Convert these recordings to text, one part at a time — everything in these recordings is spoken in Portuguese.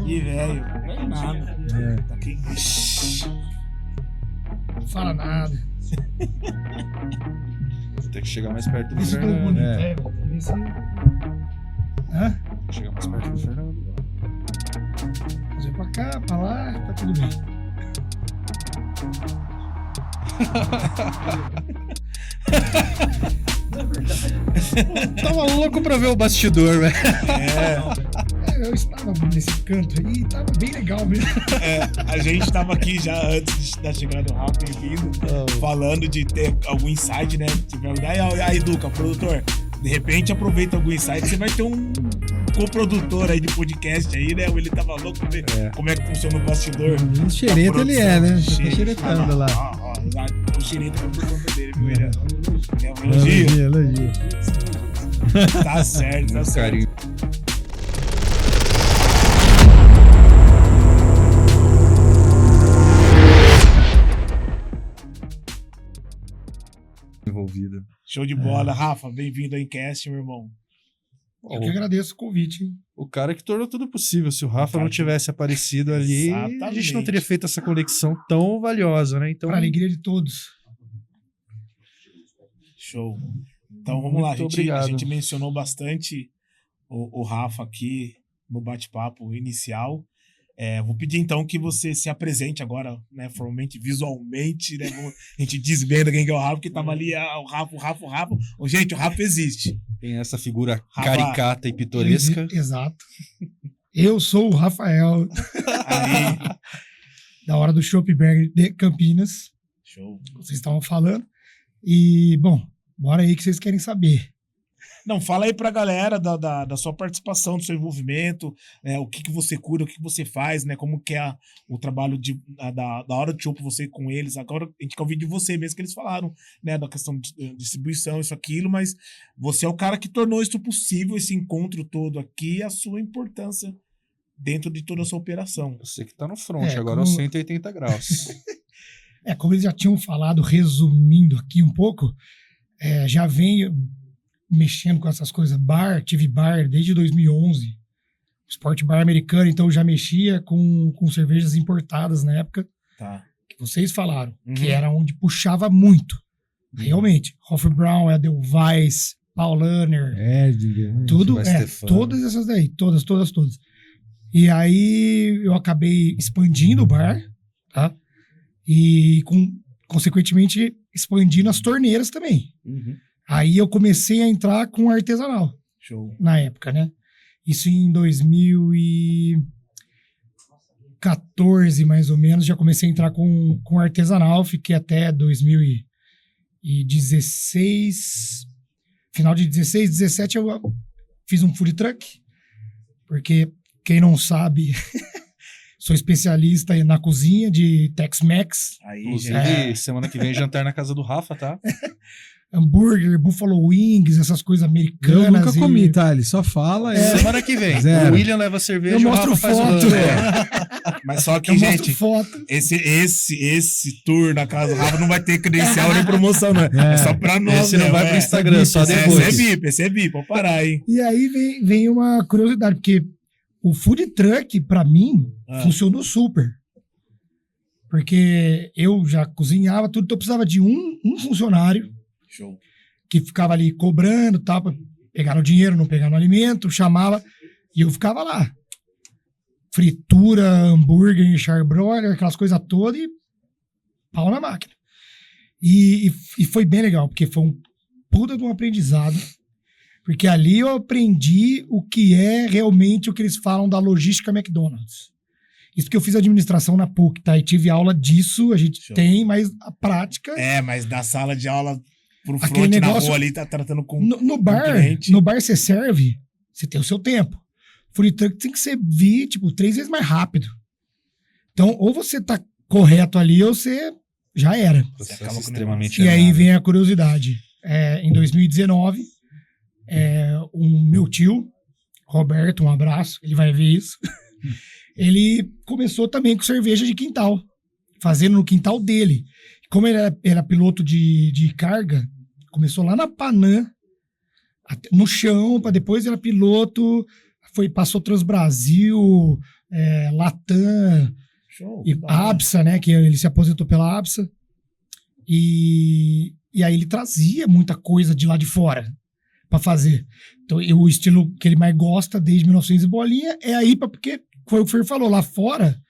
Que velho. Velho nada. Tá aqui. Não fala nada. Tem que chegar mais perto do Esse Fernando. bonito, Vê se... Hã? Tem que chegar mais perto do Fernando. Fazer pra cá, pra lá, tá tudo bem. Tava louco pra ver o bastidor, velho. Eu estava nesse canto aí, tava bem legal mesmo. A gente tava aqui já antes da chegada do Rafa, bem-vindo, falando de ter algum insight, né? Aí, Duca, produtor, de repente aproveita algum insight, você vai ter um coprodutor aí de podcast aí, né? Ele tava louco pra ver como é que funciona o bastidor. Xereta ele é, né? Tá xeretando lá. O xereta é por conta dele, viu? É um Elogio. Tá certo, tá certo. Carinho. Envolvida. Show de bola. Rafa, bem-vindo ao Incast, meu irmão. Eu que agradeço o convite, hein? O cara que tornou tudo possível. Se o Rafa não tivesse aparecido ali, Exatamente. a gente não teria feito essa conexão tão valiosa, né? Então, Para a alegria de todos. Show. Então vamos lá, a obrigado. gente mencionou bastante o Rafa aqui no bate-papo inicial. Vou pedir então que você se apresente agora, né, formalmente, visualmente, né? A gente desvenda quem que é o Rafa, que tava ali, o Rafa. Gente, o Rafa existe. tem essa figura Rafa. caricata e pitoresca. Exato. Eu sou o Rafael, Aí. da hora do Shopberg de Campinas. Show. Vocês estavam falando. E, bom, bora aí que vocês querem saber. Não, fala aí pra galera da sua participação, do seu envolvimento, o que você cura, o que você faz, né? Como que é o trabalho da hora do show pra você com eles. Agora a gente quer ouvir de você mesmo, que eles falaram, né? Da questão de distribuição, isso, aquilo, mas você é o cara que tornou isso possível, esse encontro todo aqui, a sua importância dentro de toda a sua operação. Você que tá no front, agora aos 180 graus. Como eles já tinham falado, resumindo aqui um pouco, já venho mexendo com essas coisas, tive bar desde 2011, Sport Bar americano, então eu já mexia com cervejas importadas na época, Tá. que vocês falaram, que era onde puxava muito, realmente, Hofbrau, Edelweiss, Paulaner, tudo, todas essas daí, todas. E aí eu acabei expandindo o bar, tá? E consequentemente expandindo as torneiras também. Aí eu comecei a entrar com artesanal. Show. Na época, né? Isso em 2014, mais ou menos, já comecei a entrar com artesanal. Fiquei até 2016. Final de 16, 17 eu fiz um food truck. Porque, quem não sabe, sou especialista na cozinha de Tex-Mex. Inclusive, semana que vem jantar na casa do Rafa, tá? Hambúrguer, Buffalo Wings, essas coisas americanas. Eu nunca comi, tá? Ele só fala. Semana que vem. Zero. O William leva cerveja Eu e o mostro Rafa faz foto. o Mas só que, Eu gente, mostro foto. esse tour na casa do Rafa não vai ter credencial nem promoção, não. É só pra nós. Esse não vai pro Instagram, só depois. Esse é VIP, pode parar, hein? E aí vem uma curiosidade, porque o food truck, pra mim, funcionou super. Porque eu já cozinhava tudo, então eu precisava de um funcionário. Show. Que ficava ali cobrando, tá, pra pegar no dinheiro, não pegar no alimento, chamava, e eu ficava lá. Fritura, hambúrguer, charbroiler, aquelas coisas todas, e pau na máquina. E foi bem legal, porque foi um puta de um aprendizado, porque ali eu aprendi o que é realmente o que eles falam da logística McDonald's. Isso porque eu fiz administração na PUC, tá? E tive aula disso, a gente tem, mas a prática... mas da sala de aula pro aquele front negócio, na rua ali, tá tratando com no bar, cliente. No bar você serve, você tem o seu tempo. Food truck tem que servir, 3 vezes mais rápido. Então, ou você tá correto ali, ou você já era. Processo extremamente E aí vem a curiosidade. Em 2019, o meu tio, Roberto, um abraço, ele vai ver isso. Ele começou também com cerveja de quintal, fazendo no quintal dele. Como ele era piloto de carga, começou lá na Panam, no chão, para depois era piloto, passou Transbrasil, Latam, Show. e ABSA, né? Que ele se aposentou pela ABSA. E aí ele trazia muita coisa de lá de fora pra fazer. Então, o estilo que ele mais gosta desde 1900 e bolinha é a IPA, porque foi o que o Fer falou, lá fora,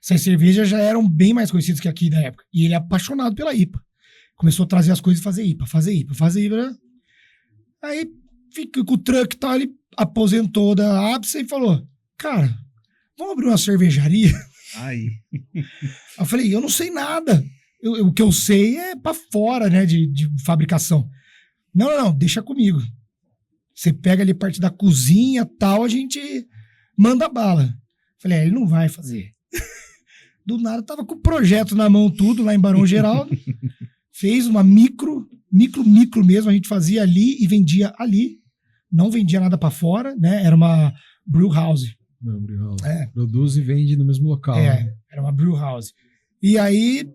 essas cervejas já eram bem mais conhecidas que aqui na época. E ele é apaixonado pela IPA. Começou a trazer as coisas e fazer IPA. Né? Aí, fica com o truck e tal, ele aposentou da ABSA e falou, cara, vamos abrir uma cervejaria? Aí. Eu falei, eu não sei nada. O que eu sei é pra fora, né, de fabricação. Não, deixa comigo. Você pega ali parte da cozinha e tal, a gente manda bala. Falei, ele não vai fazer. Do nada, tava com o projeto na mão, tudo, lá em Barão Geraldo. Fez uma micro mesmo, a gente fazia ali e vendia ali. Não vendia nada pra fora, né, era uma brew house. Não, brew house. É. Produz e vende no mesmo local. Né? Era uma brew house. E aí,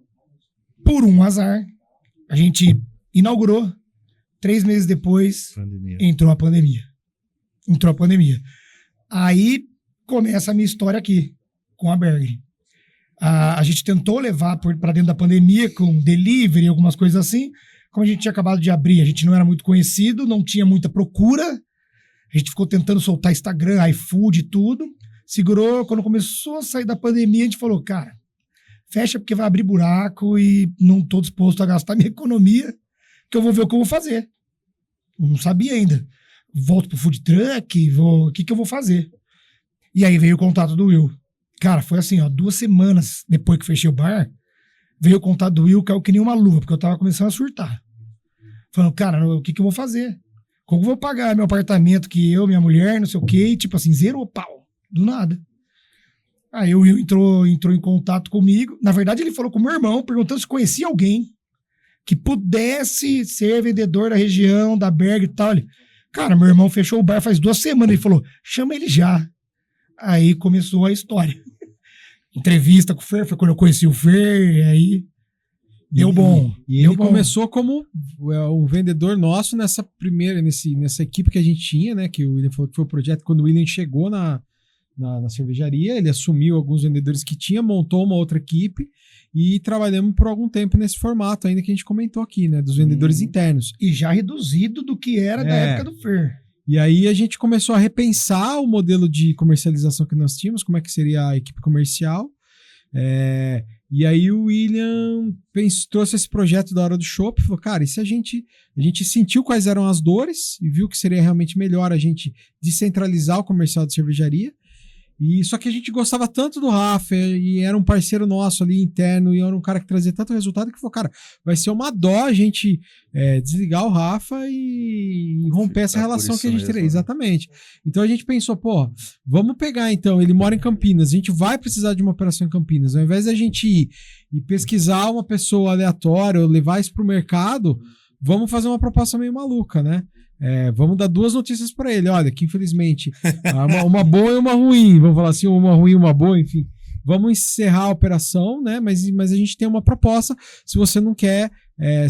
por um azar, a gente inaugurou. 3 meses depois, entrou a pandemia. Aí começa a minha história aqui, com a Berg. A gente tentou levar para dentro da pandemia com delivery, algumas coisas assim. Como a gente tinha acabado de abrir, a gente não era muito conhecido, não tinha muita procura. A gente ficou tentando soltar Instagram, iFood e tudo. Segurou, quando começou a sair da pandemia, a gente falou, cara, fecha porque vai abrir buraco e não estou disposto a gastar minha economia, que eu vou ver o que eu vou fazer. Não sabia ainda. Volto pro food truck, o que eu vou fazer? E aí veio o contato do Will. Cara, foi assim, 2 semanas depois que fechei o bar, veio o contato do Will, caiu que nem uma luva, porque eu tava começando a surtar. Falando, cara, o que eu vou fazer? Como eu vou pagar meu apartamento, que eu, minha mulher, não sei o quê, e tipo assim, zerou pau, do nada. Aí o Will entrou em contato comigo. Na verdade, ele falou com o meu irmão, perguntando se conhecia alguém que pudesse ser vendedor da região, da Berg e tal. Ele, cara, meu irmão fechou o bar faz 2 semanas. Ele falou, chama ele já. Aí começou a história. Entrevista com o Fer, foi quando eu conheci o Fer, aí deu bom. E ele começou como um vendedor nosso nessa equipe que a gente tinha, né? Que o William falou que foi o projeto quando o William chegou na cervejaria, ele assumiu alguns vendedores que tinha, montou uma outra equipe e trabalhamos por algum tempo nesse formato ainda que a gente comentou aqui, né, dos vendedores internos. E já reduzido do que era da época do Fer. E aí a gente começou a repensar o modelo de comercialização que nós tínhamos, como é que seria a equipe comercial. E aí o William trouxe esse projeto da Hora do Chopp e falou, cara, e se a gente sentiu quais eram as dores e viu que seria realmente melhor a gente descentralizar o comercial de cervejaria. E só que a gente gostava tanto do Rafa e era um parceiro nosso ali interno e era um cara que trazia tanto resultado que falou, cara, vai ser uma dó a gente desligar o Rafa e romper essa relação que a gente teria. Exatamente. Então a gente pensou, vamos pegar então, ele mora em Campinas, a gente vai precisar de uma operação em Campinas. Ao invés de a gente ir e pesquisar uma pessoa aleatória ou levar isso pro mercado, vamos fazer uma proposta meio maluca, né? Vamos dar 2 notícias para ele. Olha, que infelizmente, uma boa e uma ruim. Vamos falar assim, uma ruim e uma boa, enfim. Vamos encerrar a operação, né? Mas a gente tem uma proposta se você não quer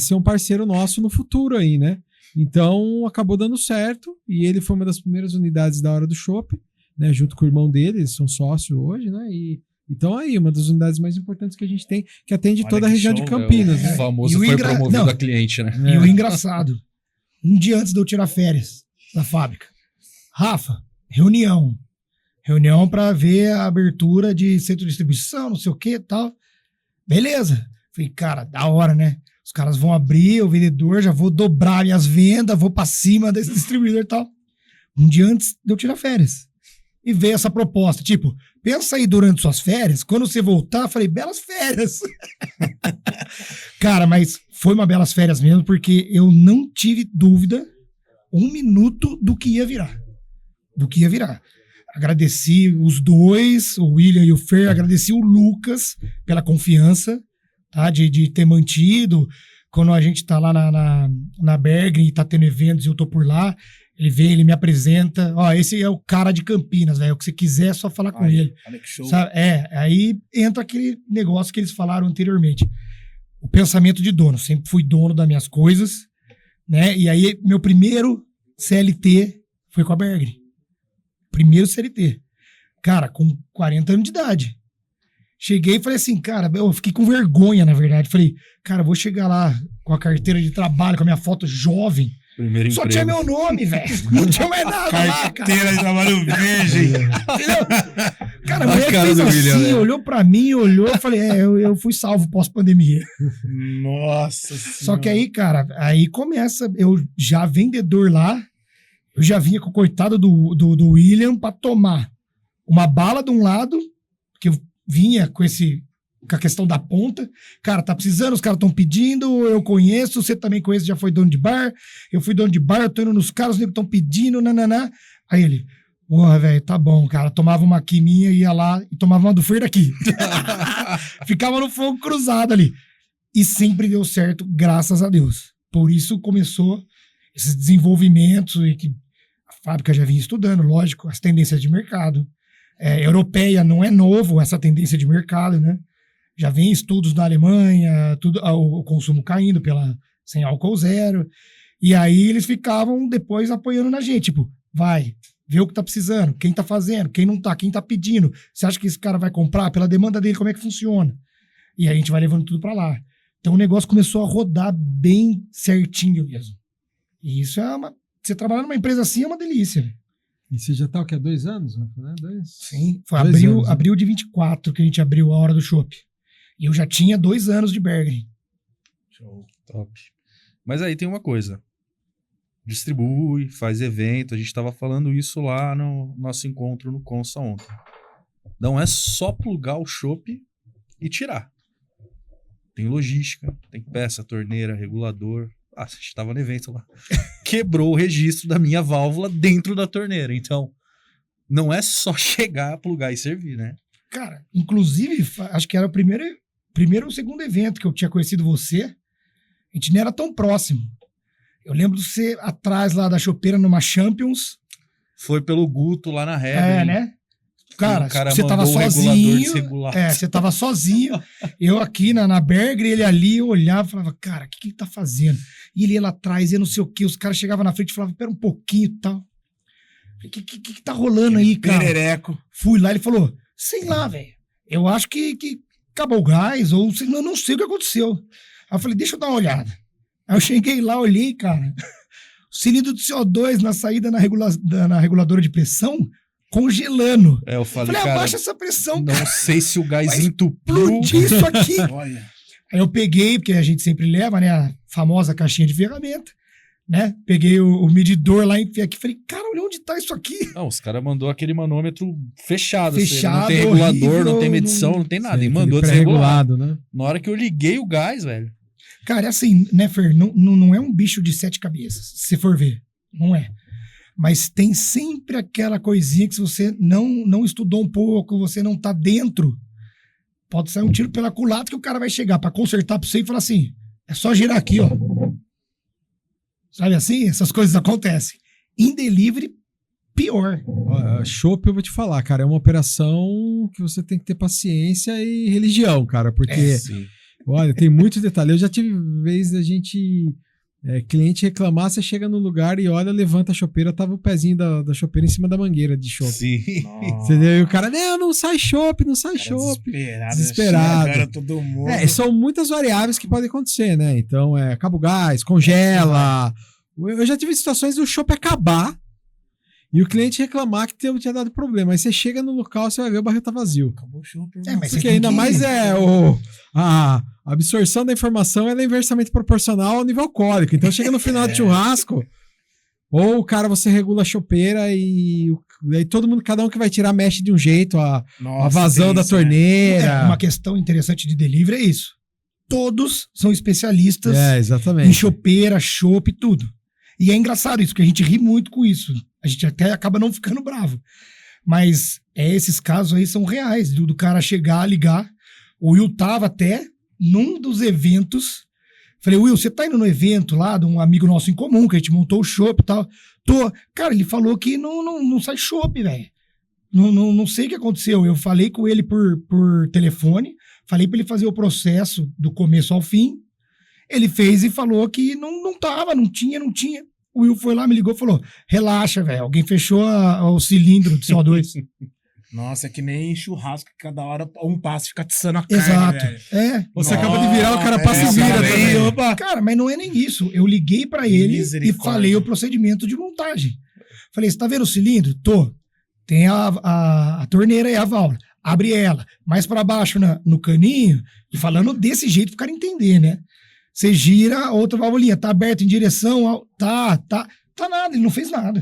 ser um parceiro nosso no futuro aí, né? Então, acabou dando certo. E ele foi uma das primeiras unidades da Hora do Chopp, né? Junto com o irmão dele, eles são sócios hoje, né? Então aí, uma das unidades mais importantes que a gente tem, que atende toda a região de Campinas. O famoso foi promovido a cliente, né? E o engraçado, um dia antes de eu tirar férias da fábrica, Rafa, reunião para ver a abertura de centro de distribuição, não sei o que e tal. Beleza. Falei, cara, da hora, né? Os caras vão abrir, o vendedor, já vou dobrar minhas vendas, vou pra cima desse distribuidor e tal. Um dia antes de eu tirar férias. E veio essa proposta, tipo, pensa aí durante suas férias, quando você voltar, eu falei, belas férias. Cara, mas foi uma belas férias mesmo, porque eu não tive dúvida 1 minuto do que ia virar. Agradeci os dois, o William e o Fer, agradeci o Lucas pela confiança, tá? De ter mantido. Quando a gente tá lá na Berg e tá tendo eventos e eu tô por lá, ele vem, ele me apresenta. Esse é o cara de Campinas, velho. O que você quiser é só falar com ele. Olha que show. Sabe? Aí entra aquele negócio que eles falaram anteriormente. O pensamento de dono. Sempre fui dono das minhas coisas, né? E aí, meu primeiro CLT foi com a Berg. primeiro CLT. Cara, com 40 anos de idade. Cheguei e falei assim, cara, eu fiquei com vergonha, na verdade. Falei, cara, vou chegar lá com a carteira de trabalho, com a minha foto jovem. Primeiro Só emprego. tinha meu nome, velho. Não tinha mais nada lá, cara. Carteira de trabalho virgem. Entendeu? Cara, a A mulher cara fez do assim, William, né? olhou pra mim, olhou, eu falei, eu fui salvo pós-pandemia. Nossa Só que aí, cara, aí começa, eu já vendedor lá, eu já vinha com o coitado do William pra tomar uma bala de um lado, que eu vinha com a questão da ponta. Cara, tá precisando, os caras estão pedindo, eu conheço, você também conhece, já foi dono de bar, eu fui dono de bar, eu tô indo nos caras, os negros estão pedindo, nananá. Aí ele, porra, velho, tá bom, cara, tomava uma aqui minha, ia lá e tomava uma do Fer daqui. Ficava no fogo cruzado ali. E sempre deu certo, graças a Deus. Por isso começou esses desenvolvimentos e que a fábrica já vinha estudando, lógico, as tendências de mercado. Europeia não é novo essa tendência de mercado, né? Já vem estudos da Alemanha, tudo, o consumo caindo sem álcool zero. E aí eles ficavam depois apoiando na gente, tipo, vai, vê o que tá precisando, quem tá fazendo, quem não tá, quem tá pedindo. Você acha que esse cara vai comprar pela demanda dele, como é que funciona? E aí a gente vai levando tudo pra lá. Então o negócio começou a rodar bem certinho mesmo. E isso você trabalhar numa empresa assim é uma delícia. E você já tá o quê? 2 anos? Né? Sim, foi 2 anos, né? abril de 24 que a gente abriu a Hora do Chopp. E eu já tinha 2 anos de Bergen. Show. Top. Mas aí tem uma coisa. Distribui, faz evento. A gente tava falando isso lá no nosso encontro no Consa ontem. Não é só plugar o chopp e tirar. Tem logística, tem peça, torneira, regulador. Ah, a gente tava no evento lá. Quebrou o registro da minha válvula dentro da torneira. Então, não é só chegar, plugar e servir, né? Cara, inclusive, acho que era o primeiro ou segundo evento que eu tinha conhecido você. A gente não era tão próximo. Eu lembro de você atrás lá da chopeira numa Champions. Foi pelo Guto lá na Rede. Né? Cara, o cara você tava mandou o regulador sozinho. desregular. Você tava sozinho. Eu aqui na Berger, ele ali, eu olhava e falava, cara, o que ele tá fazendo? E ele ia lá atrás, ia não sei o quê. Os caras chegavam na frente e falavam, pera um pouquinho e tal. O que tá rolando aí, cara? Perereco. Fui lá, ele falou, sei lá, velho. Eu acho que acabou o gás, ou eu não sei o que aconteceu. Aí eu falei, deixa eu dar uma olhada. Aí eu cheguei lá, olhei, cara. O cilindro de CO2 na saída na reguladora de pressão, congelando. Eu falei, cara, abaixa essa pressão, não cara. sei se o gás Vai entupiu. Explodir isso aqui. Olha. Aí eu peguei, porque a gente sempre leva, né, a famosa caixinha de ferramenta, né? Peguei o medidor lá e enfiei aqui. Falei, cara, olha onde tá isso aqui. Não, os caras mandou aquele manômetro fechado. Fechado, não tem regulador, horrível, não tem medição, não tem nada. E Sim, mandou aquele desregulado. pré-regulado, né? Na hora que eu liguei o gás, velho. Cara, é assim, né, Fer? Não é um bicho de 7 cabeças, se for ver. Não é. Mas tem sempre aquela coisinha que se você não estudou um pouco, você não tá dentro, pode sair um tiro pela culatra que o cara vai chegar pra consertar pra você e falar assim, é só girar aqui, ó. Sabe assim? Essas coisas acontecem. Em delivery, pior. Chopp, eu vou te falar, cara, é uma operação que você tem que ter paciência e religião, cara, porque, Sim. olha, tem muitos detalhes. Eu já tive vez da gente, cliente reclamar, você chega no lugar e olha, levanta a chopeira, tava o pezinho da chopeira em cima da mangueira de chopp. Sim. Entendeu? E o cara, não sai chopp, não sai chopp. Desesperado. Cara, todo mundo. São muitas variáveis que podem acontecer, né? Então, acaba o gás, congela. Eu já tive situações do chopp acabar e o cliente reclamar que tinha dado problema. Aí você chega no local, você vai ver o barril tá vazio. Acabou o show. Mas Porque ainda mais a absorção da informação ela é inversamente proporcional ao nível alcoólico. Então chega no final do churrasco, ou o cara, você regula a chopeira e aí todo mundo, cada um que vai tirar, mexe de um jeito a vazão da torneira. Uma questão interessante de delivery é isso. Todos são especialistas Exatamente. em chopeira, chopp e tudo. E é engraçado isso, porque a gente ri muito com isso. A gente até acaba não ficando bravo. Mas esses casos aí são reais, do cara chegar, ligar. O Will tava até num dos eventos. Falei, Will, você tá indo no evento lá de um amigo nosso em comum, que a gente montou o chopp e tal. Tô. Cara, ele falou que não sai chopp, velho. Não sei o que aconteceu. Eu falei com ele por telefone, falei pra ele fazer o processo do começo ao fim. Ele fez e falou que não tava, não tinha. O Will foi lá, me ligou e falou, relaxa, velho, alguém fechou o cilindro de CO2. Nossa, é que nem churrasco, que cada hora um passo fica atiçando a carne, Exato. velho. É. Você acaba de virar, o cara passa e vira cara, também. opa. Cara, mas não é nem isso. Eu liguei pra ele e Misericórdia. falei o procedimento de montagem. Falei, você tá vendo o cilindro? Tô. Tem a torneira aí, a válvula. Abre ela. Mais pra baixo no caninho. E falando desse jeito pro cara entender, né? Você gira a outra válvula. Tá aberto em direção ao... Tá nada. Ele não fez nada.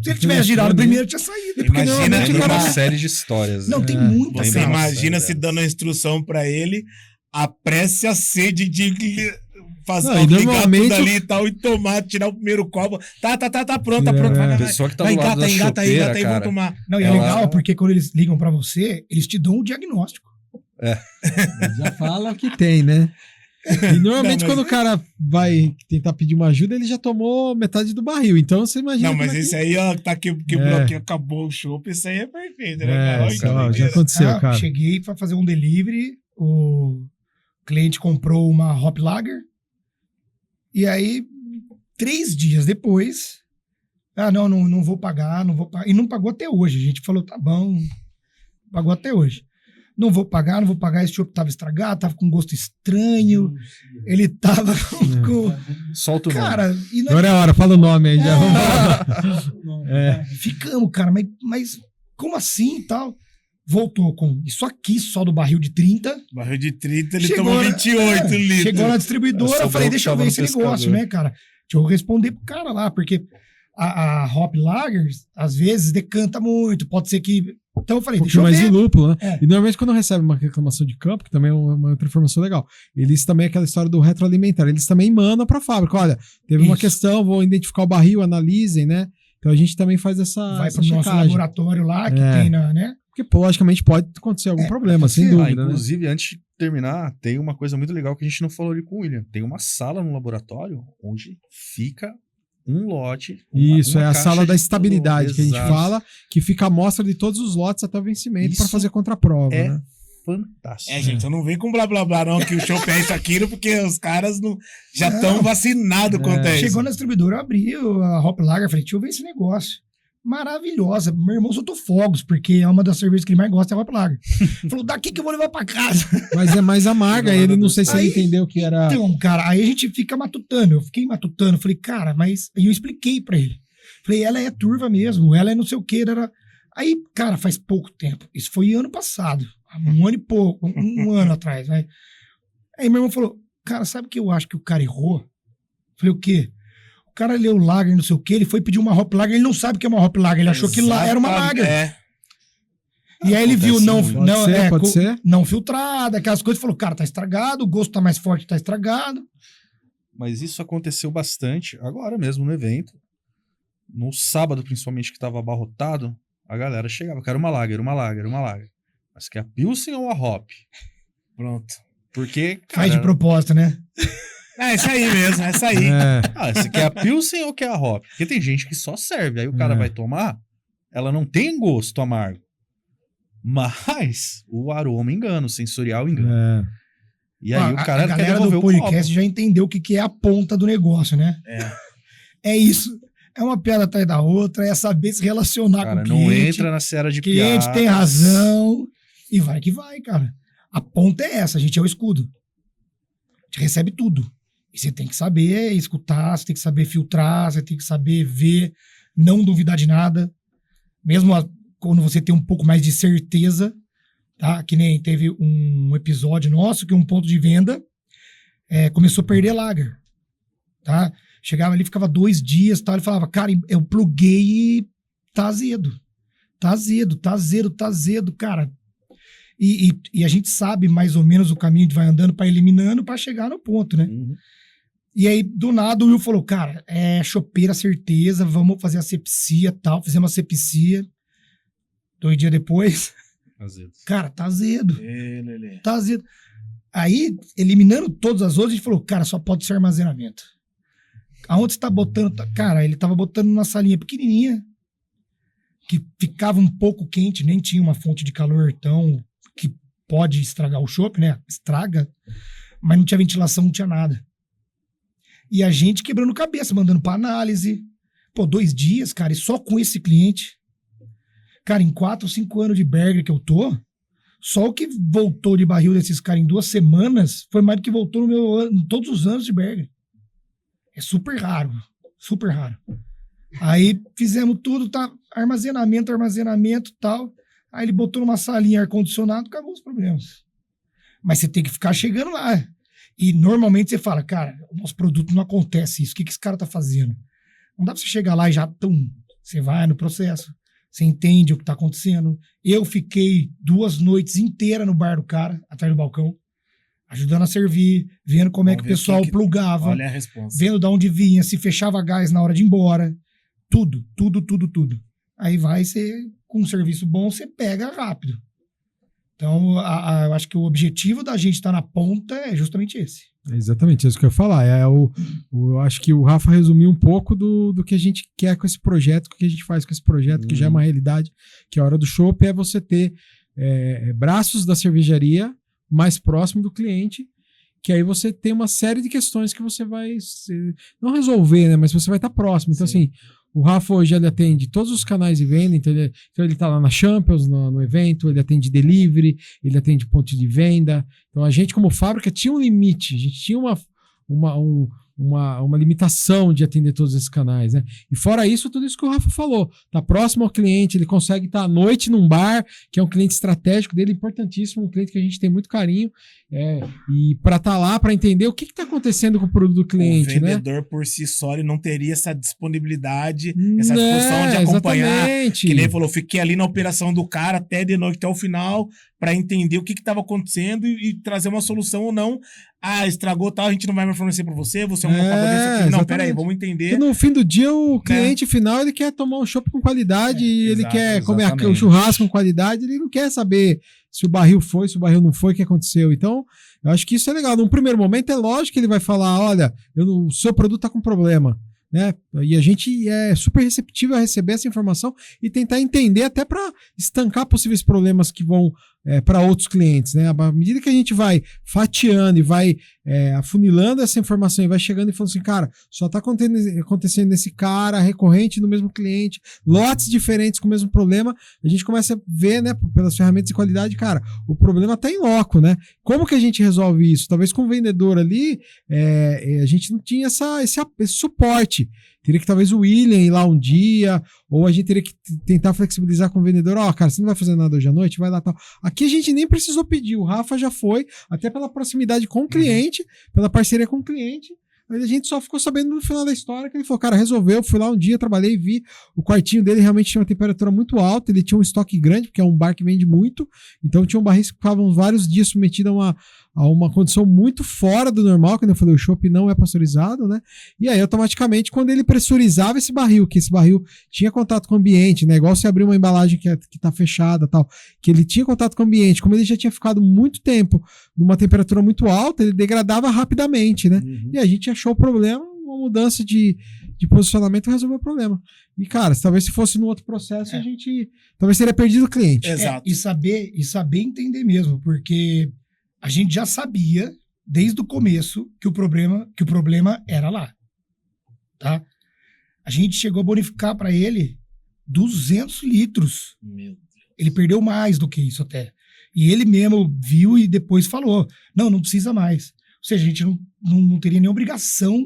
Se ele tivesse girado primeiro, tinha saído. Porque Imagina, normalmente o Lembra cara... uma série de histórias. Não, né? tem muita Você Nossa, imagina velho. se dando a instrução pra ele, apresse a sede de fazer Não, e ligar normalmente tudo ali e tal, e tomar, tirar o primeiro copo. Tá pronto, tá pronto. É. Vai, A pessoa que tá vai, do lado da engata aí, chopeira, vamos cara. tomar. Não, e é Ela- legal porque quando eles ligam pra você, eles te dão um diagnóstico. Já fala que tem, né? E normalmente Não, mas- quando o cara vai tentar pedir uma ajuda, ele já tomou metade do barril. Então você imagina. Não, mas como é esse que... aí, ó, tá quebrou É. aqui, acabou o chopp, isso aí é perfeito, né, É, cara? Olha que já doideira. aconteceu, cara. Cheguei pra fazer um delivery, o cliente comprou uma Hop Lager, e aí, 3 dias depois, não vou pagar, e não pagou até hoje. A gente falou, tá bom, pagou até hoje. Não vou pagar, esse chopp tava estragado, tava com gosto estranho, ele tava com... Solta o nome. Cara, e Agora é a hora, fala o nome aí. Já. ficamos, cara, mas como assim e tal? Voltou com isso aqui, só do barril de 30. Barril de 30, ele Chegou tomou na- 28 litros. Chegou na distribuidora, Sobrou eu falei, o que deixa eu tava ver no esse negócio, pescador. né, cara? Deixa eu responder pro cara lá, porque a Hop Lagers, às vezes, decanta muito, pode ser que... Então eu falei, Um deixa eu pouquinho mais de ver. lúpulo, né? É. E normalmente quando recebe uma reclamação de campo, que também é uma outra informação legal, eles também, aquela história do retroalimentar, eles também mandam pra fábrica, olha, teve uma Isso. questão, vou identificar o barril, analisem, né? Então a gente também faz essa, Vai essa pro nosso checagem. laboratório lá, que É. tem né? Porque, pô, logicamente, pode acontecer algum problema, sem acontecer. dúvida, né? Inclusive, antes de terminar, tem uma coisa muito legal que a gente não falou ali com o William. Tem uma sala no laboratório onde fica um lote. Isso, uma é a caixa sala da de estabilidade produto. que a gente Exato. fala, que fica a amostra de todos os lotes até o vencimento para Isso fazer contraprova, é né? Fantástico. Gente, eu não vem com blá blá blá, não, que o chopp é isso, aquilo, porque os caras já estão vacinados quanto a isso. Chegou na distribuidora, eu abri a Hop Lager, falei, deixa eu ver esse negócio. Maravilhosa. Meu irmão soltou fogos, porque é uma das cervejas que ele mais gosta, é a Hop Lager. Falou, daqui que eu vou levar pra casa. Mas é mais amarga, ele não sei se ele Aí- entendeu que era... Então, cara, aí a gente fica matutando. Eu fiquei matutando. Falei, cara, mas. E eu expliquei pra ele. Falei, ela é turva mesmo, ela é não sei o que. Aí, cara, faz pouco tempo. Isso foi ano passado. Um ano e pouco. Um ano atrás, vai. Aí meu irmão falou, cara, sabe o que eu acho que o cara errou? Falei, o quê? O cara leu Lager, não sei o que, ele foi pedir uma Hop Lager, ele não sabe o que é uma Hop Lager, ele achou que lá era uma Lager. É. E aí ele viu Acontece muito. Pode ser. não filtrada, aquelas coisas, falou, cara, tá estragado, o gosto tá mais forte, tá estragado. Mas isso aconteceu bastante agora mesmo no evento. No sábado, principalmente, que tava abarrotado, a galera chegava, quero uma Lager. Mas quer a Pilsen ou a Hop? Pronto. Porque, Faz de cara, propósito, né? É isso aí mesmo, é isso aí. É, você quer a Pilsen ou quer a Hop? Porque tem gente que só serve. Aí o cara É. vai tomar, ela não tem gosto amargo. Mas o aroma engana, o sensorial engana. é. E aí Ó, o cara a quer galera devolver do o copo. podcast já entendeu o que é a ponta do negócio, né? É isso. É uma piada atrás da outra, é saber se relacionar Cara, com o não cliente. entra na seara de O cliente piada. tem razão. E vai que vai, cara. A ponta é essa, a gente é o escudo. A gente recebe tudo. E você tem que saber escutar, você tem que saber filtrar, você tem que saber ver, não duvidar de nada. Mesmo quando você tem um pouco mais de certeza, tá? Que nem teve um episódio nosso que um ponto de venda começou a perder lager, tá? Chegava ali, ficava 2 dias, tal, ele falava, cara, eu pluguei e tá azedo. Tá azedo, cara. E a gente sabe mais ou menos o caminho que vai andando para eliminando para chegar no ponto, né? Uhum. E aí, do nada, o Will falou, cara, é chopeira, certeza, vamos fazer a sepsia e tal. Fizemos a sepsia. 2 dias depois, Azedo. cara, tá azedo. Lelê. Tá azedo. Aí, eliminando todas as outras, a gente falou, cara, só pode ser armazenamento. Aonde você tá botando? Cara, ele tava botando numa salinha pequenininha, que ficava um pouco quente, nem tinha uma fonte de calor tão que pode estragar o chopp, né? Estraga, mas não tinha ventilação, não tinha nada. E a gente quebrando cabeça, mandando pra análise, Pô, 2 dias, cara, e só com esse cliente. Cara, em 4 ou 5 anos de burger que eu tô, só o que voltou de barril desses caras em 2 semanas foi mais do que voltou em todos os anos de burger. É super raro. Super raro. Aí fizemos tudo, tá? Armazenamento e tal. Aí ele botou numa salinha ar-condicionado, acabou os problemas. Mas você tem que ficar chegando lá. E normalmente você fala, cara, o nosso produto não acontece isso. O que esse cara tá fazendo? Não dá pra você chegar lá e já, você vai no processo. Você entende o que tá acontecendo. Eu fiquei 2 noites inteiras no bar do cara, atrás do balcão, ajudando a servir, vendo como é que o pessoal plugava. Olha a resposta. Vendo de onde vinha, se fechava gás na hora de ir embora. Tudo. Aí vai ser, com um serviço bom, você pega rápido. Então, eu acho que o objetivo da gente estar na ponta é justamente esse. É exatamente isso que eu ia falar. Eu acho que o Rafa resumiu um pouco do que a gente quer com esse projeto, o que a gente faz com esse projeto, que já é uma realidade, que a Hora do Chopp é você ter braços da cervejaria mais próximo do cliente, que aí você tem uma série de questões que você vai não resolver, né? Mas você vai estar próximo. Então, assim, o Rafa hoje ele atende todos os canais de venda, então ele tá lá na Champions, no evento, ele atende delivery, ele atende ponto de venda. Então a gente, como fábrica, tinha um limite, a gente tinha uma limitação de atender todos esses canais, né? E fora isso, tudo isso que o Rafa falou, tá próximo ao cliente, ele consegue estar à noite num bar, que é um cliente estratégico dele, importantíssimo, um cliente que a gente tem muito carinho, e para estar lá, para entender o que está acontecendo com o produto do cliente, o vendedor, né? por si só, ele não teria essa disponibilidade, essa disposição de acompanhar. Exatamente. Que nem ele falou, fiquei ali na operação do cara até de noite, até o final, para entender o que estava acontecendo e trazer uma solução ou não. Ah, estragou tal, a gente não vai mais fornecer para você, você é um comprador desse aqui. Não, peraí, vamos entender. Porque no fim do dia, o cliente final, ele quer tomar um chopp com qualidade, ele quer comer o churrasco com qualidade, ele não quer saber se o barril foi, se o barril não foi, o que aconteceu. Então, eu acho que isso é legal. Num primeiro momento, é lógico que ele vai falar, olha, o seu produto tá com problema, né? E a gente é super receptivo a receber essa informação e tentar entender até para estancar possíveis problemas que vão para outros clientes, né? À medida que a gente vai fatiando e vai afunilando essa informação e vai chegando e falando assim, cara, só tá acontecendo nesse cara, recorrente no mesmo cliente, lotes diferentes com o mesmo problema, a gente começa a ver, né, pelas ferramentas de qualidade, cara, o problema tá em loco, né? Como que a gente resolve isso? Talvez com o vendedor ali, a gente não tinha esse suporte. Teria que talvez o William ir lá um dia, ou a gente teria que tentar flexibilizar com o vendedor. Cara, você não vai fazer nada hoje à noite? Vai lá tal. Aqui a gente nem precisou pedir, o Rafa já foi, até pela proximidade com o cliente, pela parceria com o cliente. Mas a gente só ficou sabendo no final da história que ele falou, cara, resolveu, fui lá um dia, trabalhei, vi, o quartinho dele realmente tinha uma temperatura muito alta, ele tinha um estoque grande, porque é um bar que vende muito, então tinha um barris que ficavam vários dias submetido a uma condição muito fora do normal, quando eu falei, o chopp não é pasteurizado, né? E aí, automaticamente, quando ele pressurizava esse barril, que esse barril tinha contato com o ambiente, né? Igual você abrir uma embalagem que tá fechada tal, que ele tinha contato com o ambiente, como ele já tinha ficado muito tempo numa temperatura muito alta, ele degradava rapidamente, né? E a gente achou o problema, uma mudança de posicionamento resolveu o problema. E, cara, talvez se fosse no outro processo, a gente talvez teria perdido o cliente. Exato. E saber entender mesmo, porque a gente já sabia, desde o começo, que o problema era lá. Tá? A gente chegou a bonificar para ele 200 litros. Meu Deus. Ele perdeu mais do que isso até. E ele mesmo viu e depois falou, não precisa mais. Ou seja, a gente não teria nem obrigação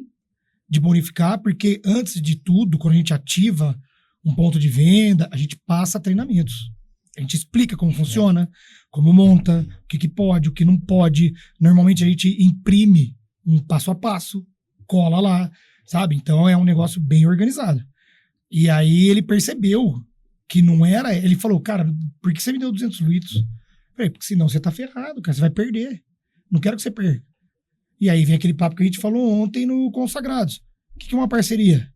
de bonificar, porque antes de tudo, quando a gente ativa um ponto de venda, a gente passa treinamentos. A gente explica como funciona, como monta, o que pode, o que não pode. Normalmente a gente imprime um passo a passo, cola lá, sabe? Então é um negócio bem organizado. E aí ele percebeu que não era... Ele falou, cara, por que você me deu 200 litros? Eu falei, porque senão você tá ferrado, cara, você vai perder. Não quero que você perca. E aí vem aquele papo que a gente falou ontem no Consagrados. O que é uma parceria?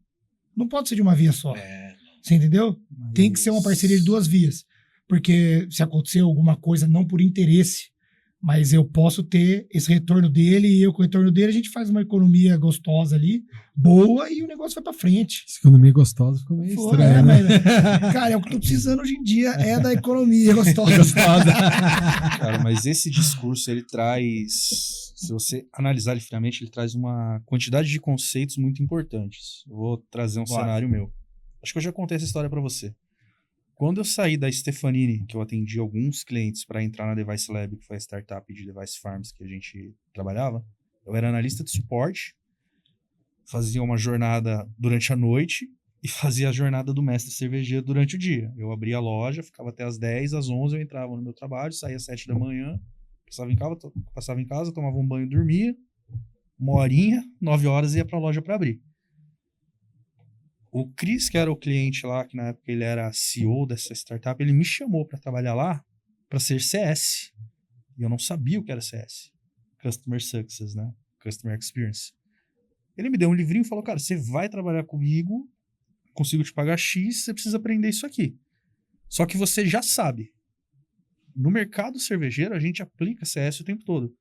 Não pode ser de uma via só. Você entendeu? Tem que ser uma parceria de 2 vias. Porque se acontecer alguma coisa, não por interesse, mas eu posso ter esse retorno dele e eu com o retorno dele, a gente faz uma economia gostosa ali, boa, e o negócio vai pra frente. Essa economia gostosa ficou meio estranha, né? Mas, cara, é o que eu tô precisando hoje em dia, é da economia gostosa. Cara, mas esse discurso, ele traz, se você analisar ele friamente, ele traz uma quantidade de conceitos muito importantes. Eu vou trazer um cenário meu. Acho que eu já contei essa história pra você. Quando eu saí da Stefanini, que eu atendi alguns clientes para entrar na Device Lab, que foi a startup de Device Farms que a gente trabalhava, eu era analista de suporte, fazia uma jornada durante a noite e fazia a jornada do mestre cervejeiro durante o dia. Eu abria a loja, ficava até às 10, às 11 eu entrava no meu trabalho, saía às 7 da manhã, passava em casa, tomava um banho, dormia, uma horinha, 9 horas ia para a loja para abrir. O Chris, que era o cliente lá, que na época ele era CEO dessa startup, ele me chamou para trabalhar lá para ser CS. E eu não sabia o que era CS. Customer Success, né? Customer Experience. Ele me deu um livrinho e falou, cara, você vai trabalhar comigo, consigo te pagar X, você precisa aprender isso aqui. Só que você já sabe. No mercado cervejeiro, a gente aplica CS o tempo todo.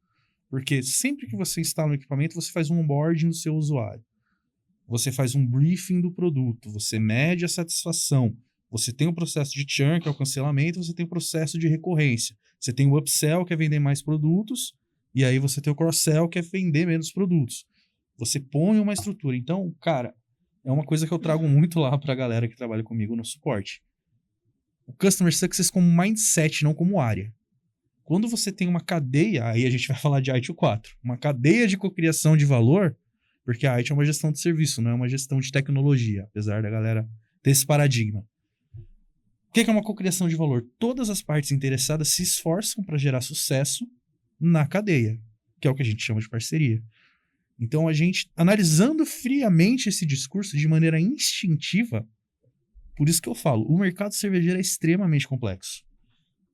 Porque sempre que você instala um equipamento, você faz um onboarding do seu usuário. Você faz um briefing do produto, você mede a satisfação, você tem o processo de churn, que é o cancelamento, você tem o processo de recorrência. Você tem o upsell, que é vender mais produtos, e aí você tem o cross-sell, que é vender menos produtos. Você põe uma estrutura. Então, cara, é uma coisa que eu trago muito lá pra galera que trabalha comigo no suporte. O Customer Success como mindset, não como área. Quando você tem uma cadeia, aí a gente vai falar de ITIL 4, uma cadeia de cocriação de valor, porque a IT é uma gestão de serviço, não é uma gestão de tecnologia, apesar da galera ter esse paradigma. O que é uma cocriação de valor? Todas as partes interessadas se esforçam para gerar sucesso na cadeia, que é o que a gente chama de parceria. Então, a gente, analisando friamente esse discurso de maneira instintiva, por isso que eu falo, o mercado cervejeiro é extremamente complexo.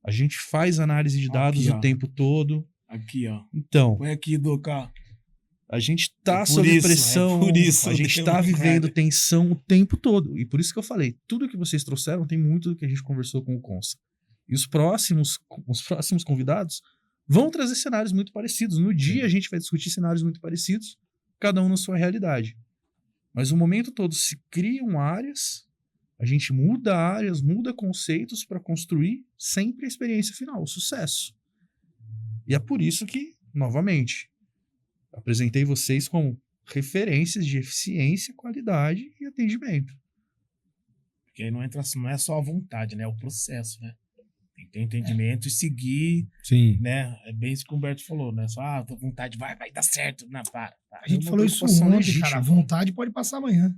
A gente faz análise de dados Aqui, o tempo todo. Aqui, ó. Então, Põe aqui, Duca. a gente tá por sob isso, pressão, por isso a gente eu tá tenho vivendo guarda. tensão o tempo todo. E por isso que eu falei, tudo que vocês trouxeram tem muito do que a gente conversou com o Consa. E os próximos convidados vão trazer cenários muito parecidos. No dia a gente vai discutir cenários muito parecidos, cada um na sua realidade. Mas o momento todo se criam áreas, a gente muda áreas, muda conceitos para construir sempre a experiência final, o sucesso. E é por isso que, novamente, apresentei vocês como referências de eficiência, qualidade e atendimento. Porque aí não entra, não é só a vontade, né? É o processo, né? Tem que ter entendimento e seguir, Sim. né? É bem isso que o Humberto falou, né? Só, a vontade vai dar certo. Não, para. A gente uma falou isso preocupação ontem, legítima. cara. A vontade pode passar amanhã.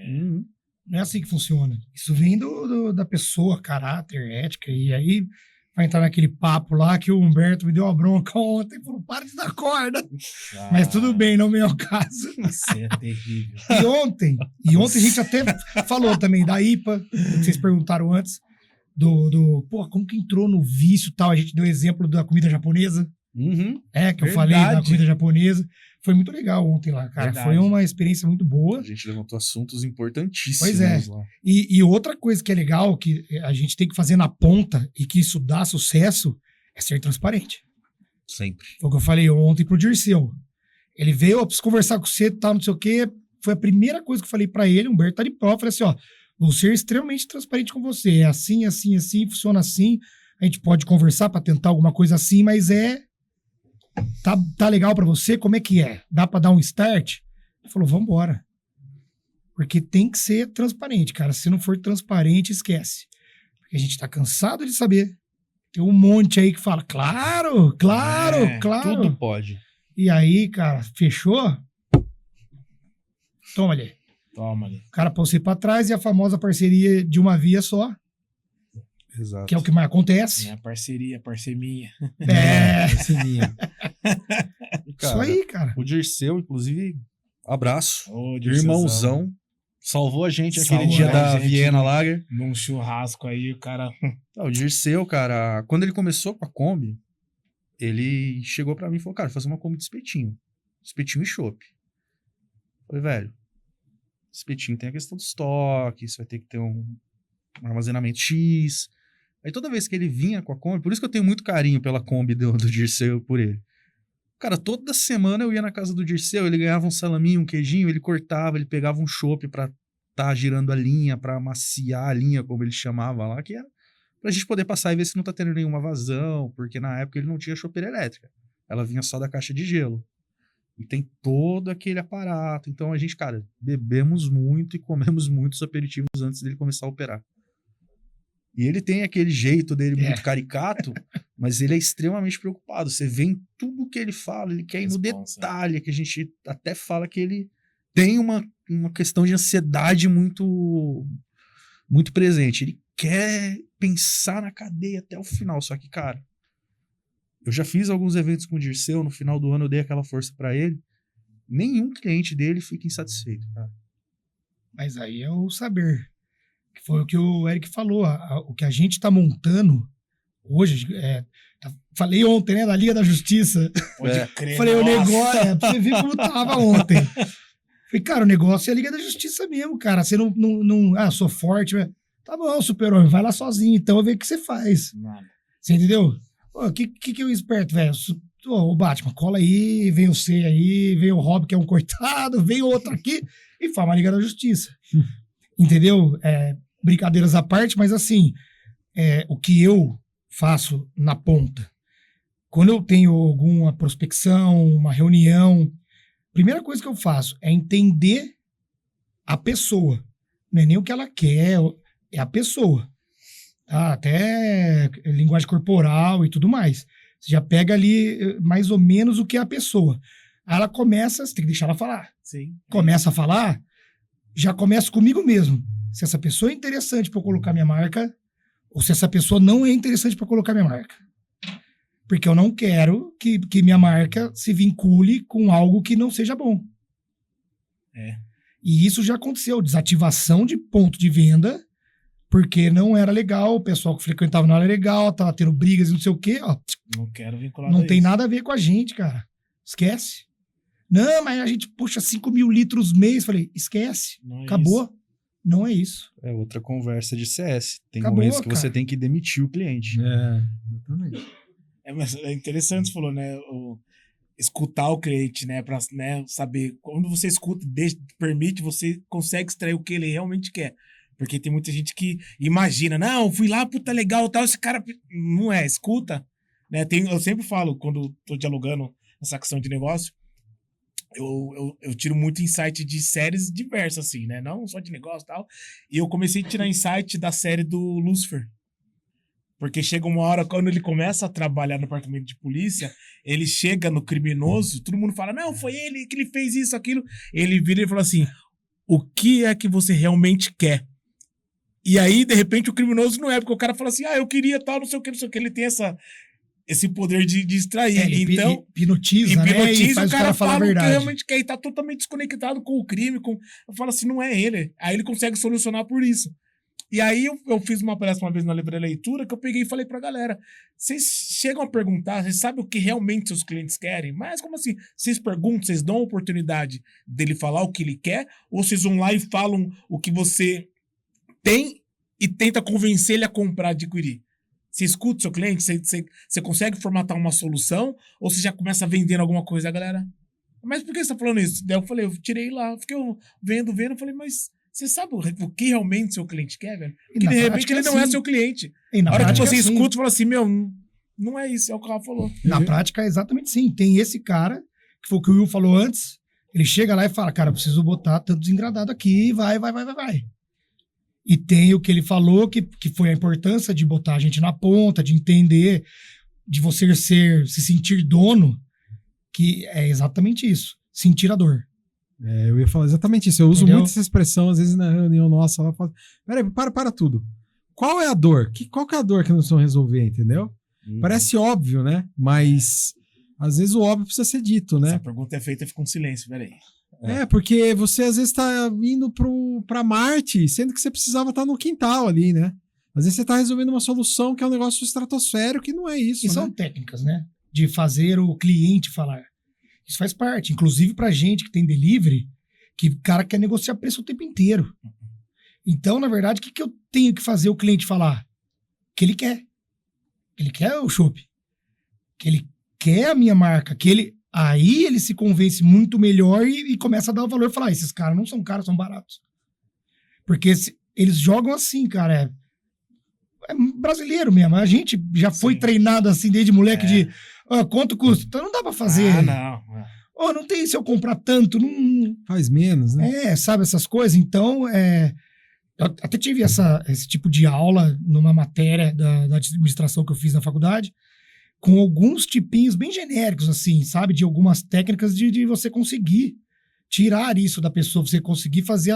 Uhum. Não é assim que funciona. Isso vem da pessoa, caráter, ética. E aí vai entrar naquele papo lá que o Humberto me deu uma bronca ontem. Falou, para de dar corda. Mas tudo bem, não vem ao caso. Você é terrível. E ontem a gente até falou também da IPA, que vocês perguntaram antes, pô, como que entrou no vício e tal. A gente deu exemplo da comida japonesa. Uhum. Que eu Verdade. falei da comida japonesa. Foi muito legal ontem lá, cara. Verdade. Foi uma experiência muito boa. A gente levantou assuntos importantíssimos Pois é. lá. E outra coisa que é legal, que a gente tem que fazer na ponta e que isso dá sucesso, é ser transparente. Sempre. Foi o que eu falei ontem pro Dirceu. Ele veio, eu preciso conversar com você, tal, não sei o quê. Foi a primeira coisa que eu falei pra ele, Humberto tá de prova. Eu falei assim, ó, vou ser extremamente transparente com você. É assim, assim, assim, funciona assim. A gente pode conversar pra tentar alguma coisa assim, mas tá legal pra você? Como é que é? Dá pra dar um start? Ele falou, vambora. Porque tem que ser transparente, cara. Se não for transparente, esquece. Porque a gente tá cansado de saber. Tem um monte aí que fala, claro. Tudo pode. E aí, cara, fechou? Toma ali. Toma ali. O cara pra você pra trás e a famosa parceria de uma via só, Exato. que é o que mais acontece. Minha parceria, minha. Sininha. Isso aí, cara. O Dirceu, inclusive, abraço. Ô, Dirceuzão. Irmãozão. Salvou a gente aquele Salvou dia a da gente. Viena Lager. Num churrasco aí, o cara. O Dirceu, cara, quando ele começou com a Kombi, ele chegou pra mim e falou, cara, fazer uma Kombi de espetinho. Espetinho e chopp. Falei, velho, espetinho tem a questão do estoque, você vai ter que ter um armazenamento X. Aí toda vez que ele vinha com a Kombi, por isso que eu tenho muito carinho pela Kombi do Dirceu por ele. Cara, toda semana eu ia na casa do Dirceu, ele ganhava um salaminho, um queijinho, ele cortava, ele pegava um chopp pra tá girando a linha, pra amaciar a linha, como ele chamava lá, que era pra gente poder passar e ver se não tá tendo nenhuma vazão, porque na época ele não tinha chopeira elétrica. Ela vinha só da caixa de gelo. E tem todo aquele aparato. Então a gente, cara, bebemos muito e comemos muitos aperitivos antes dele começar a operar. E ele tem aquele jeito dele muito caricato, mas ele é extremamente preocupado. Você vê em tudo que ele fala, ele quer ir no detalhe, que a gente até fala que ele tem uma questão de ansiedade muito, muito presente. Ele quer pensar na cadeia até o final. Só que, cara, eu já fiz alguns eventos com o Dirceu, no final do ano eu dei aquela força pra ele. Nenhum cliente dele fica insatisfeito, cara. Mas aí é o saber. Que foi o que o Eric falou. O que a gente tá montando hoje, falei ontem, né, da Liga da Justiça. Pode crer. Falei, o negócio, pra você ver como tava ontem. Falei, cara, o negócio é a Liga da Justiça mesmo, cara. Você não sou forte, mas tá bom, super-homem, vai lá sozinho, então eu vejo o que você faz. Nada. Você entendeu? O que eu esperto, velho? O Batman, cola aí, vem o C aí, vem o Rob, que é um coitado, vem outro aqui, e faz uma Liga da Justiça. Entendeu? Brincadeiras à parte, mas assim, o que eu faço na ponta, quando eu tenho alguma prospecção, uma reunião, a primeira coisa que eu faço é entender a pessoa. Não é nem o que ela quer, é a pessoa. Tá? Até linguagem corporal e tudo mais. Você já pega ali mais ou menos o que é a pessoa. Aí ela começa, você tem que deixar ela falar. Sim. Começa a falar, já começa comigo mesmo. Se essa pessoa é interessante para eu colocar minha marca, ou se essa pessoa não é interessante para colocar minha marca. Porque eu não quero que minha marca se vincule com algo que não seja bom. E isso já aconteceu. Desativação de ponto de venda, porque não era legal, o pessoal que frequentava não era legal, tava tendo brigas e não sei o quê. Ó, Não quero vincular não tem nada a ver com a gente, cara. Esquece. Não, mas a gente puxa 5 mil litros mês. Falei, esquece. Acabou. Isso. Não é isso. É outra conversa de CS. Tem Acabou, momentos que você cara. tem que demitir o cliente. Exatamente. Mas é interessante você falou, né? Escutar o cliente, né? Pra, né, saber. Quando você escuta, permite, você consegue extrair o que ele realmente quer. Porque tem muita gente que imagina, não, fui lá, puta, legal, tal, esse cara... Não é, escuta. Né? Eu sempre falo, quando tô dialogando nessa questão de negócio, eu tiro muito insight de séries diversas, assim, né? Não só de negócio e tal. E eu comecei a tirar insight da série do Lucifer. Porque chega uma hora, quando ele começa a trabalhar no departamento de polícia, ele chega no criminoso, todo mundo fala, não, foi ele que ele fez isso, aquilo. Ele vira e fala assim, o que é que você realmente quer? E aí, de repente, o criminoso não é, porque o cara fala assim, eu queria tal, não sei o que, ele tem esse poder de distrair. Ele então, hipnotiza, né? E faz o cara falar a fala o que verdade. realmente quer e tá totalmente desconectado com o crime. Eu falo assim, não é ele. Aí ele consegue solucionar por isso. E aí eu fiz uma palestra uma vez na Livraria Leitura que eu peguei e falei pra galera, vocês chegam a perguntar, vocês sabem o que realmente seus clientes querem? Mas como assim? Vocês perguntam, vocês dão a oportunidade dele falar o que ele quer? Ou vocês vão lá e falam o que você tem e tenta convencer ele a comprar, adquirir? Você escuta o seu cliente? Você consegue formatar uma solução? Ou você já começa vendendo alguma coisa? A galera, mas por que você tá falando isso? Daí eu falei, eu tirei lá, fiquei vendo, eu falei, mas você sabe o que realmente seu cliente quer, velho? Porque de repente ele não é seu cliente. A hora que você escuta, fala assim, meu, não é isso, é o que o Rafa falou. Na prática é exatamente sim. Tem esse cara, que foi o que o Will falou antes, ele chega lá e fala, cara, eu preciso botar tanto desengradado aqui, vai. E tem o que ele falou, que foi a importância de botar a gente na ponta, de entender, de você se sentir dono, que é exatamente isso, sentir a dor. Eu ia falar exatamente isso. Eu uso muito essa expressão, às vezes na reunião nossa, ela fala, peraí, para tudo. Qual é a dor? Qual que é a dor que nós vamos resolver, entendeu? Parece óbvio, né? Mas às vezes o óbvio precisa ser dito, né? Essa pergunta é feita e fica um silêncio, peraí. Porque você às vezes tá indo pra Marte, sendo que você precisava estar no quintal ali, né? Às vezes você tá resolvendo uma solução que é um negócio estratosférico que não é isso, E são técnicas, né? De fazer o cliente falar. Isso faz parte. Inclusive pra gente que tem delivery, que o cara quer negociar preço o tempo inteiro. Então, na verdade, o que eu tenho que fazer o cliente falar? Que ele quer. Ele quer o chopp. Que ele quer a minha marca. Aí ele se convence muito melhor e começa a dar o valor e falar, esses caras não são caros, são baratos. Porque eles jogam assim, cara. É brasileiro mesmo. A gente já foi treinado assim desde moleque de quanto custa? Então não dá pra fazer. Oh, não tem se eu comprar tanto, não... Faz menos, né? Sabe, essas coisas. Então, eu até tive esse tipo de aula numa matéria da administração que eu fiz na faculdade, com alguns tipinhos bem genéricos, assim, sabe? De algumas técnicas de você conseguir tirar isso da pessoa, você conseguir fazer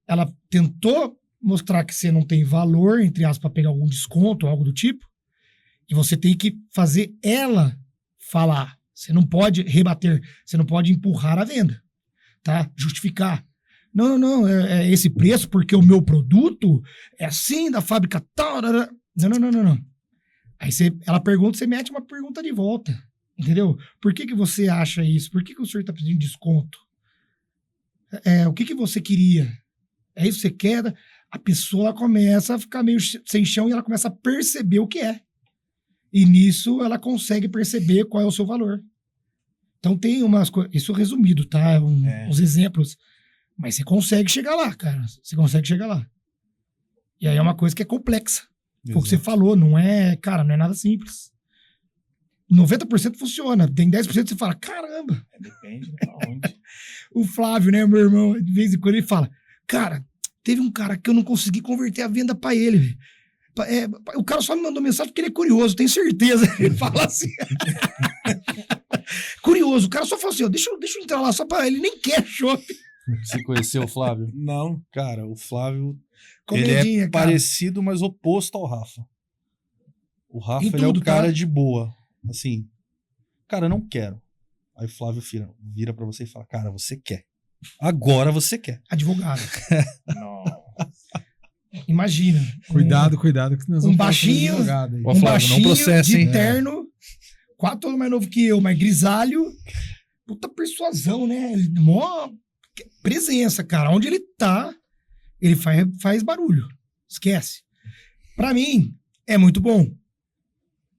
ela tentou mostrar que você não tem valor, entre aspas, para pegar algum desconto ou algo do tipo, e você tem que fazer ela falar. Você não pode rebater, você não pode empurrar a venda, tá? Justificar. Não, é esse preço porque o meu produto é assim, da fábrica tal. Não. Aí ela pergunta, você mete uma pergunta de volta, entendeu? Por que você acha isso? Por que o senhor está pedindo desconto? O que você queria? É isso que você quer? A pessoa começa a ficar meio sem chão e ela começa a perceber o que é. E nisso ela consegue perceber qual é o seu valor. Então tem umas coisas, isso resumido, tá? Uns exemplos. Mas você consegue chegar lá, cara. Você consegue chegar lá. E aí é uma coisa que é complexa. Foi o que você falou, não é nada simples. 90% funciona. Tem 10% que você fala, caramba. Depende de onde. O Flávio, né, meu irmão, de vez em quando ele fala, cara, teve um cara que eu não consegui converter a venda pra ele. O cara só me mandou mensagem porque ele é curioso, tenho certeza. Ele fala assim. Curioso, o cara só falou assim, deixa eu entrar lá só pra ele, nem quer shopping. Você conheceu o Flávio? Não. Cara, o Flávio, Comedinha, ele é cara. parecido, mas oposto ao Rafa. O Rafa, Em ele é o tudo, cara tá? de boa. Assim, cara, eu não quero. Aí o Flávio vira pra você e fala, cara, você quer. Agora você quer. Advogado. Não. Imagina. Cuidado, que nós vamos falar sobre baixinho, advogado aí. Ó, Um Flávio, baixinho não processa, de hein? terno, 4 anos mais novo que eu, mas grisalho. Puta persuasão, né? Mó presença, cara. Onde ele tá, ele faz barulho. Esquece. Pra mim, é muito bom.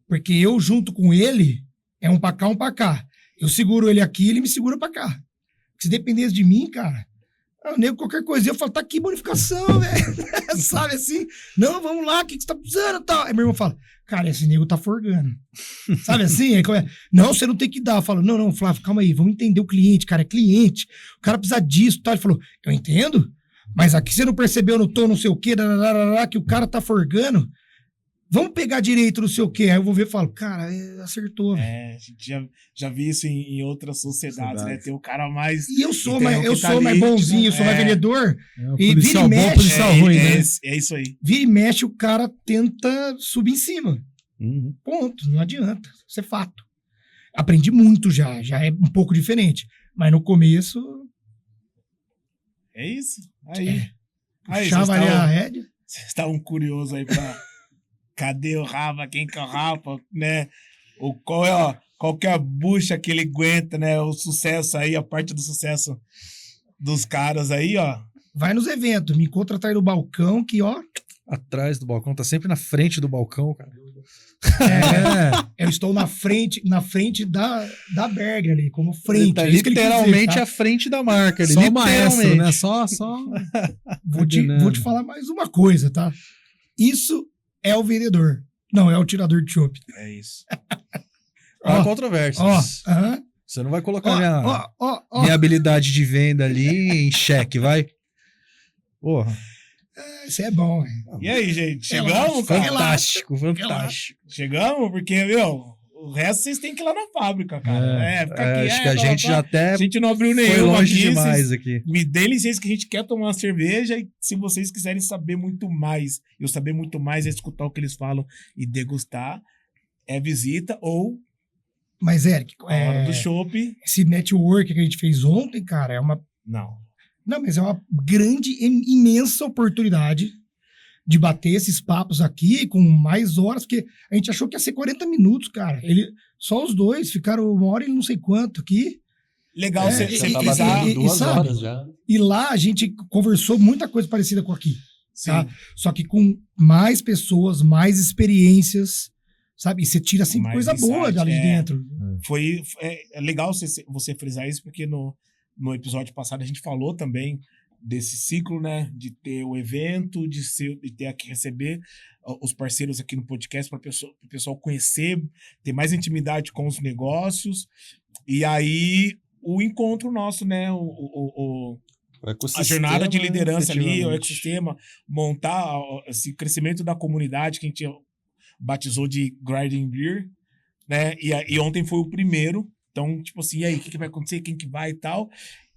Porque eu, junto com ele, é um pra cá, um pra cá. Eu seguro ele aqui, ele me segura pra cá. Se dependesse de mim, cara, eu nego qualquer coisa, eu falo, tá aqui bonificação, velho. Sabe assim? Não, vamos lá, o que você tá precisando e tal. Aí meu irmão fala, cara, esse nego tá forgando. Sabe assim? Aí, não, você não tem que dar. Eu falo, não, Flávio, calma aí, vamos entender o cliente, cara, é cliente. O cara precisa disso, tal. Ele falou, eu entendo, mas aqui você não percebeu no tom, não sei o quê, que o cara tá forgando. Vamos pegar direito, não sei o quê. Aí eu vou ver e falo, cara, acertou. A gente já vi isso em outras sociedades, né? Tem o cara mais... E eu sou E tem mais, o que eu tá sou ali, mais bonzinho, tipo, eu sou mais vendedor. É, o E policial vira e bom, mexe, policial ruim, né? É isso aí. Vira e mexe, o cara tenta subir em cima. Uhum. Ponto, não adianta. Isso é fato. Aprendi muito já é um pouco diferente. Mas no começo, É isso. Aí. puxava ali a rédea. Vocês estavam curiosos aí pra... Cadê o Rafa? Quem que é o Rafa? Né? Qual que é a bucha que ele aguenta, né? O sucesso aí, a parte do sucesso dos caras aí, ó. Vai nos eventos, me encontra atrás do balcão, que ó, Atrás do balcão, tá sempre na frente do balcão, cara. eu estou na frente da Berger ali, como Ele frente. tá é isso que ele quis dizer, literalmente tá? à frente da marca. Ele, Só o maestro, literalmente. né? Só. Vou te falar mais uma coisa, tá? Isso é o vendedor. Não, é o tirador de chopp. É isso. Há Ó, controvérsias. aham. Você não vai colocar Ó. minha habilidade de venda ali em xeque, vai? Porra. Isso é bom, velho. E aí, gente? Relaxa, Chegamos, cara? Fantástico, fantástico. Chegamos? Porque, meu, o resto vocês têm que ir lá na fábrica, cara. Fica aqui, Acho que a gente já até A gente não abriu foi nenhuma longe aqui. demais Vocês aqui. me dêem licença que a gente quer tomar uma cerveja e se vocês quiserem saber muito mais, eu saber muito mais é escutar o que eles falam e degustar, é visita ou Mas, Eric, a hora do chopp. esse network que a gente fez ontem, cara, é uma... Não. Não, mas é uma grande, imensa oportunidade de bater esses papos aqui com mais horas, porque a gente achou que ia ser 40 minutos, cara. Só os dois ficaram 1 hora e não sei quanto aqui. Legal você e- pisar. batendo e, 2 sabe? horas já. E lá a gente conversou muita coisa parecida com aqui, Sim. tá? Só que com mais pessoas, mais experiências, sabe? E você tira sempre Mais coisa boa insight, ali de dentro. É legal você frisar isso, porque no episódio passado a gente falou também desse ciclo, né? De ter o evento, de ter aqui receber os parceiros aqui no podcast para o pessoal conhecer, ter mais intimidade com os negócios. E aí o encontro nosso, né? A jornada de liderança ali, o ecossistema, montar esse crescimento da comunidade que a gente batizou de Grinding Beer, né? E ontem foi o primeiro. Então, tipo assim, e aí, o que vai acontecer? Quem que vai e tal?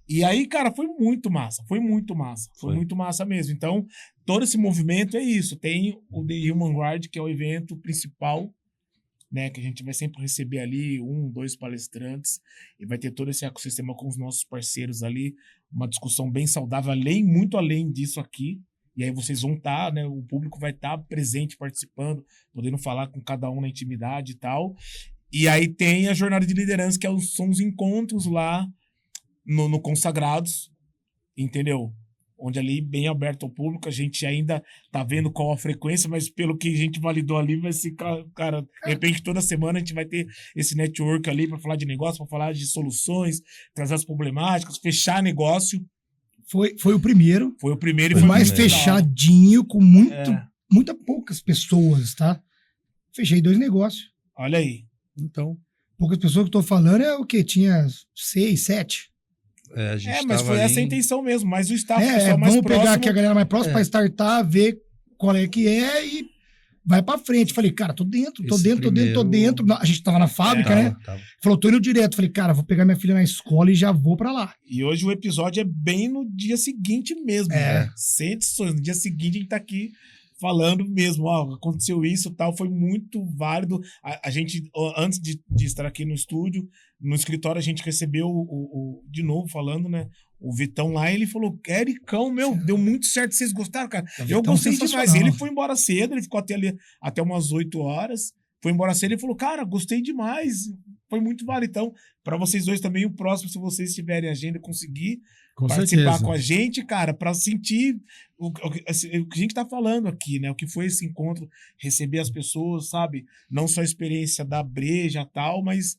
E aí, cara, foi muito massa. Foi muito massa mesmo. Então, todo esse movimento é isso. Tem o The Human Guard, que é o evento principal, né? Que a gente vai sempre receber ali 2 palestrantes e vai ter todo esse ecossistema com os nossos parceiros ali. Uma discussão bem saudável, muito além disso aqui. E aí vocês vão estar, né? O público vai estar presente, participando, podendo falar com cada um na intimidade e tal. E aí tem a jornada de liderança, que são os encontros lá no Consagrados, entendeu? Onde ali, bem aberto ao público, a gente ainda tá vendo qual a frequência, mas pelo que a gente validou ali, vai ser, cara, de repente toda semana a gente vai ter esse network ali para falar de negócio, para falar de soluções, trazer as problemáticas, fechar negócio. Foi o primeiro. Foi o primeiro e foi foi mais muito fechadinho, com muita poucas pessoas, tá? Fechei 2 negócios. Olha aí. Então. Poucas pessoas que eu tô falando é o quê? Tinha 6, 7. A gente mas foi essa a intenção mesmo, mas o staff, o pessoal mais vamos próximo... pegar aqui a galera mais próxima pra startar, ver qual é que é e vai pra frente. Falei, cara, tô dentro. A gente tava na fábrica, né? Tava. Falou, tô indo direto. Falei, cara, vou pegar minha filha na escola e já vou pra lá. E hoje o episódio é bem no dia seguinte mesmo. Sem edições. No dia seguinte a gente tá aqui falando mesmo, aconteceu isso e tal, foi muito válido. A gente, antes de estar aqui no estúdio, no escritório, a gente recebeu de novo falando, né? O Vitão lá, ele falou, Ericão, deu muito certo, vocês gostaram, cara? Eu gostei demais. Ele foi embora cedo, ele ficou até umas 8 horas, foi embora cedo e falou, cara, gostei demais, foi muito válido. Então, para vocês dois também, o próximo, se vocês tiverem agenda e conseguir participar com a gente, cara, para sentir o que a gente tá falando aqui, né? O que foi esse encontro, receber as pessoas, sabe? Não só a experiência da breja e tal, mas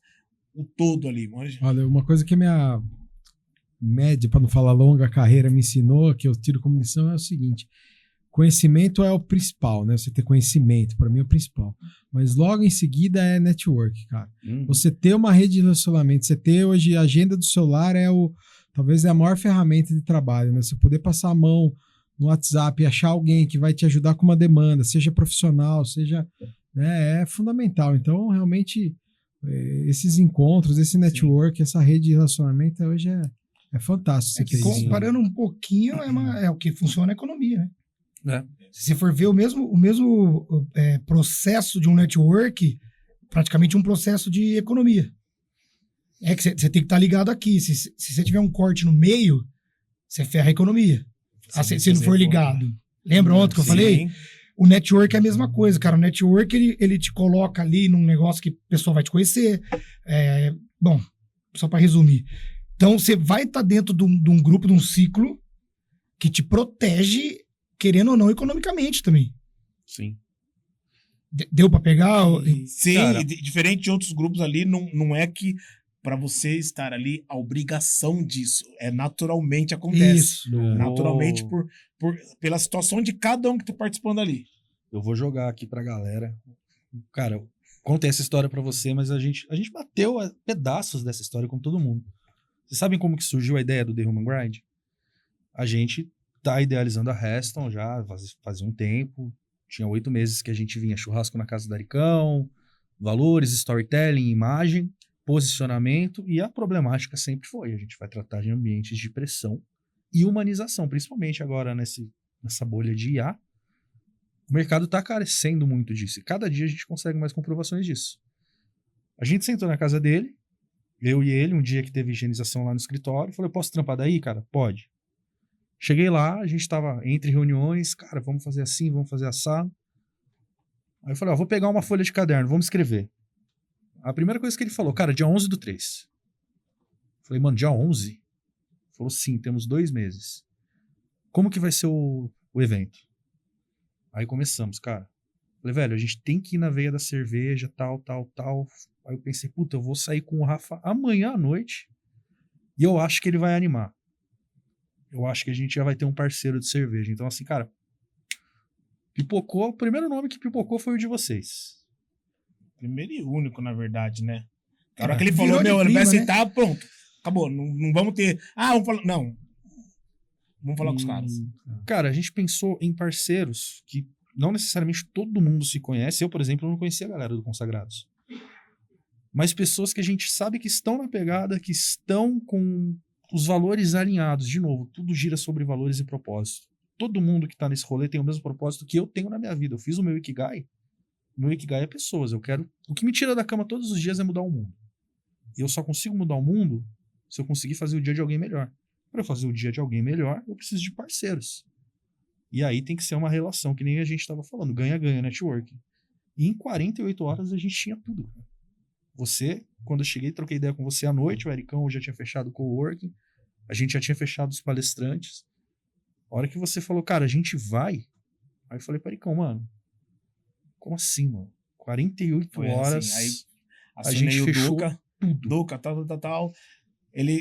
o todo ali, manja. Olha, uma coisa que a minha média, para não falar longa carreira, me ensinou, que eu tiro como lição, é o seguinte: conhecimento é o principal, né? Você ter conhecimento, para mim é o principal. Mas logo em seguida é network, cara. Você ter uma rede de relacionamento, você ter hoje a agenda do celular talvez é a maior ferramenta de trabalho, né? Você poder passar a mão no WhatsApp e achar alguém que vai te ajudar com uma demanda, seja profissional, seja... né? É fundamental. Então, realmente, esses encontros, esse network, essa rede de relacionamento hoje é fantástico. Comparando um pouquinho, é o que funciona a economia, né? Se você for ver o mesmo processo de um network, praticamente um processo de economia. É que você tem que estar ligado aqui. Se você tiver um corte no meio, você ferra a economia. Se não for ligado. Lembra ontem que eu falei? O network é a mesma coisa, cara. O network, ele te coloca ali num negócio que a pessoa vai te conhecer. Bom, só para resumir. Então, você vai estar dentro de um grupo, de um ciclo que te protege, querendo ou não, economicamente também. Sim. Deu para pegar? Sim, diferente de outros grupos ali, não é que para você estar ali, a obrigação disso. Naturalmente acontece. Isso. Naturalmente, pela situação de cada um que tá participando ali. Eu vou jogar aqui pra galera. Cara, eu contei essa história pra você, mas a gente bateu pedaços dessa história com todo mundo. Vocês sabem como que surgiu a ideia do The Human Grind? A gente tá idealizando a Reston já fazia um tempo. Tinha 8 meses que a gente vinha churrasco na casa do Aricão, valores, storytelling, imagem, posicionamento, e a problemática sempre foi: a gente vai tratar de ambientes de pressão e humanização, principalmente agora nessa bolha de IA. O mercado está carecendo muito disso, e cada dia a gente consegue mais comprovações disso. A gente sentou na casa dele, eu e ele, um dia que teve higienização lá no escritório, falei: posso trampar daí, cara? Pode. Cheguei lá, a gente estava entre reuniões, cara, vamos fazer assim, vamos fazer assado. Aí eu falei: vou pegar uma folha de caderno, vamos escrever. A primeira coisa que ele falou: cara, dia 11/3. Falei: mano, dia 11? Ele falou: sim, temos 2 meses. Como que vai ser o evento? Aí começamos, cara. Falei: velho, a gente tem que ir na veia da cerveja, tal. Aí eu pensei: puta, eu vou sair com o Rafa amanhã à noite e eu acho que ele vai animar. Eu acho que a gente já vai ter um parceiro de cerveja. Então, assim, cara, pipocou. O primeiro nome que pipocou foi o de vocês. Primeiro e único, na verdade, né? Na hora que ele falou: ele vai aceitar, pronto. Acabou. Não vamos ter. Vamos falar. Não. Vamos falar com os caras. Cara, a gente pensou em parceiros que não necessariamente todo mundo se conhece. Eu, por exemplo, não conhecia a galera do Consagrados. Mas pessoas que a gente sabe que estão na pegada, que estão com os valores alinhados. De novo, tudo gira sobre valores e propósito. Todo mundo que tá nesse rolê tem o mesmo propósito que eu tenho na minha vida. Eu fiz o meu Ikigai. O meu Ikigai é pessoas. O que me tira da cama todos os dias é mudar o mundo. E eu só consigo mudar o mundo se eu conseguir fazer o dia de alguém melhor. Para eu fazer o dia de alguém melhor, eu preciso de parceiros. E aí tem que ser uma relação, que nem a gente estava falando, ganha-ganha, networking. E em 48 horas a gente tinha tudo. Você, quando eu cheguei, troquei ideia com você à noite, o Ericão já tinha fechado o coworking, a gente já tinha fechado os palestrantes. A hora que você falou, cara, a gente vai, aí eu falei para Ericão, mano, como assim, mano? 48 Foi horas, assim, aí a gente o fechou Duca, Duca, tal.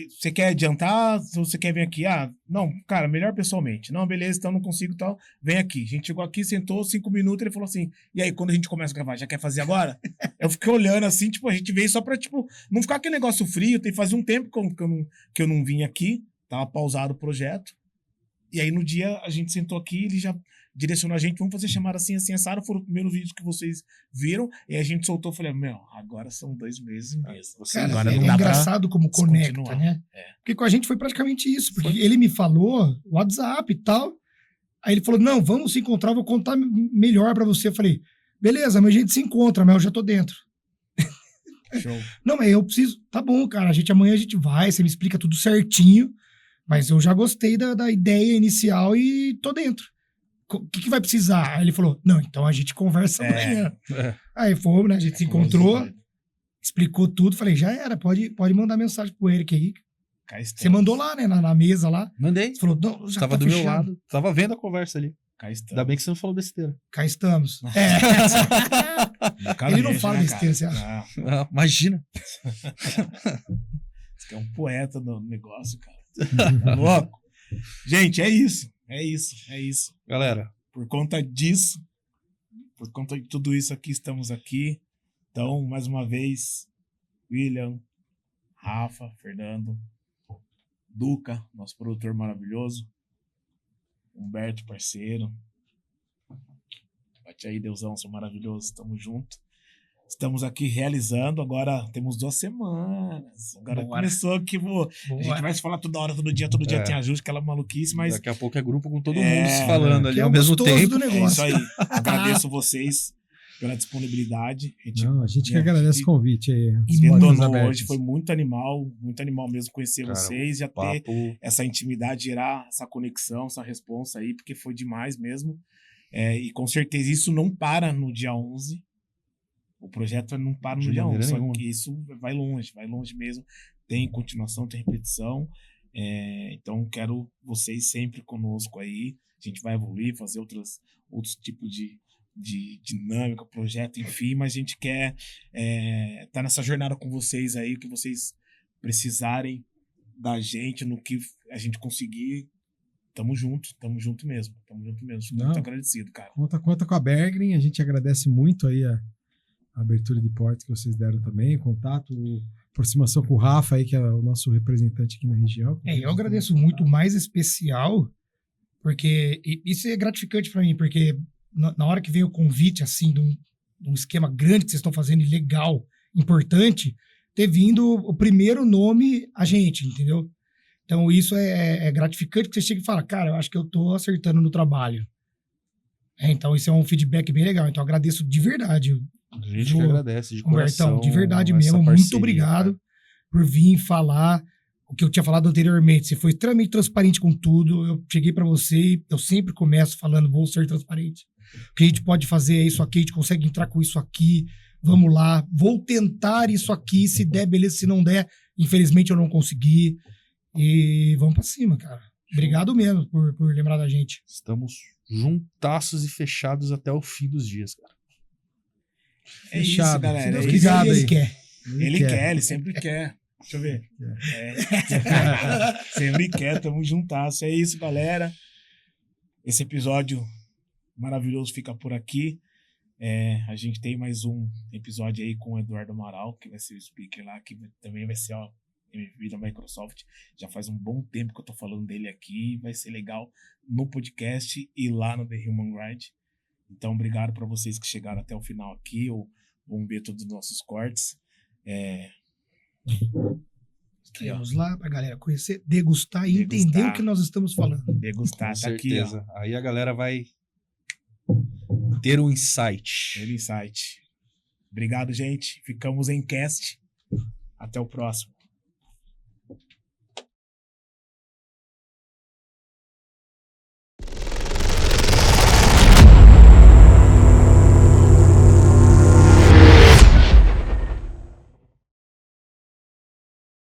Você quer adiantar? Se você quer vir aqui? Não, cara, melhor pessoalmente. Não, beleza, então não consigo tal. Vem aqui. A gente chegou aqui, sentou 5 minutos, ele falou assim, e aí, quando a gente começa a gravar, já quer fazer agora? Eu fiquei olhando assim, tipo, a gente veio só pra, tipo, não ficar aquele negócio frio. Tem faz um tempo que eu não vim aqui, tava pausado o projeto. E aí, no dia, a gente sentou aqui, ele já direcionou a gente, vamos fazer chamada assim, assado, foram os primeiros vídeos que vocês viram, e a gente soltou, falei, agora são 2 meses mesmo. Cara, Agora é não dá engraçado como conecta, descontinuar. né? É. Porque com a gente foi praticamente isso, porque ele me falou, WhatsApp e tal, aí ele falou, não, vamos se encontrar, vou contar melhor pra você. Eu falei, beleza, mas a gente se encontra, mas eu já tô dentro. Show. Não, mas eu preciso, tá bom, cara, amanhã a gente vai, você me explica tudo certinho, mas eu já gostei da ideia inicial e tô dentro. O que vai precisar? Aí ele falou, não, então a gente conversa amanhã. Aí fomos, né? A gente se encontrou, explicou tudo. Falei, já era, pode mandar mensagem pro Eric aí. Você mandou lá, né? Na mesa lá. Mandei. Você falou, não, já Tava tá do fechado. meu lado. Tava vendo a conversa ali. Cá estamos. Ainda bem que você não falou besteira. Cá estamos. Ele não fala besteira, você acha? Ah, imagina. Você é um poeta do negócio, cara. Louco. Gente, é isso. É isso. Galera. Por conta disso, por conta de tudo isso aqui, estamos aqui. Então, mais uma vez, William, Rafa, Fernando, Duca, nosso produtor maravilhoso, Humberto, parceiro. Bate aí, Deusão, seu maravilhoso. Tamo junto. Estamos aqui realizando, agora temos 2 semanas. Agora Bora. Começou aqui, a gente vai se falar toda hora, todo dia tem ajuste, aquela maluquice, mas Daqui a pouco é grupo com todo mundo se falando ali que é ao o mesmo gostoso tempo. do negócio. é isso aí. Agradeço vocês pela disponibilidade. A gente que agradece o convite aí. as E portas detonou abertas. hoje, foi muito animal mesmo conhecer Cara, vocês, já ter Papo. essa intimidade, gerar essa conexão, essa responsa aí, porque foi demais mesmo. E com certeza isso não para no dia 11. O projeto não para no De dia 11, maneira só nenhuma. que isso vai longe mesmo. Tem continuação, tem repetição. Então, quero vocês sempre conosco aí. A gente vai evoluir, fazer outros tipos de dinâmica, projeto, enfim, mas a gente quer estar nessa jornada com vocês aí, o que vocês precisarem da gente, no que a gente conseguir. Tamo junto mesmo. Fico Não. muito agradecido, cara. Conta com a Bergrin, a gente agradece muito aí a abertura de portas que vocês deram também, o contato, a aproximação com o Rafa aí, que é o nosso representante aqui na região. Eu agradeço muito, mais especial, porque isso é gratificante para mim, porque na hora que vem o convite, assim, de um esquema grande que vocês estão fazendo, e legal, importante, ter vindo o primeiro nome a gente, entendeu? Então isso é gratificante, que você chega e fala, cara, eu acho que eu tô acertando no trabalho. Então isso é um feedback bem legal, então eu agradeço de verdade. A gente que agradece de Humbertão, coração. de verdade essa mesmo, muito parceria, obrigado cara. por vir falar o que eu tinha falado anteriormente. Você foi extremamente transparente com tudo. Eu cheguei pra você e eu sempre começo falando, vou ser transparente. O que a gente pode fazer é isso aqui, a gente consegue entrar com isso aqui. Vamos lá, vou tentar isso aqui, se der, beleza, se não der, infelizmente eu não consegui. E vamos pra cima, cara. Obrigado mesmo por lembrar da gente. Estamos juntaços e fechados até o fim dos dias, cara. É isso, Fechado. galera. Se Deus É quiser, Obrigado ele aí. quer. Ele quer, ele sempre quer. Deixa eu ver. Sempre quer, tamo juntasso. É isso, galera. Esse episódio maravilhoso fica por aqui. A gente tem mais um episódio aí com o Eduardo Amaral, que vai ser o speaker lá, que também vai ser MVP da Microsoft. Já faz um bom tempo que eu tô falando dele aqui. Vai ser legal no podcast e lá no The Human Grind. Então, obrigado para vocês que chegaram até o final aqui, ou vão ver todos os nossos cortes. Estaremos lá pra galera conhecer, degustar e entender o que nós estamos falando. Degustar, Com tá aqui, certeza. ó. Aí a galera vai ter um insight. Ele insight. Obrigado, gente. Ficamos em cast. Até o próximo.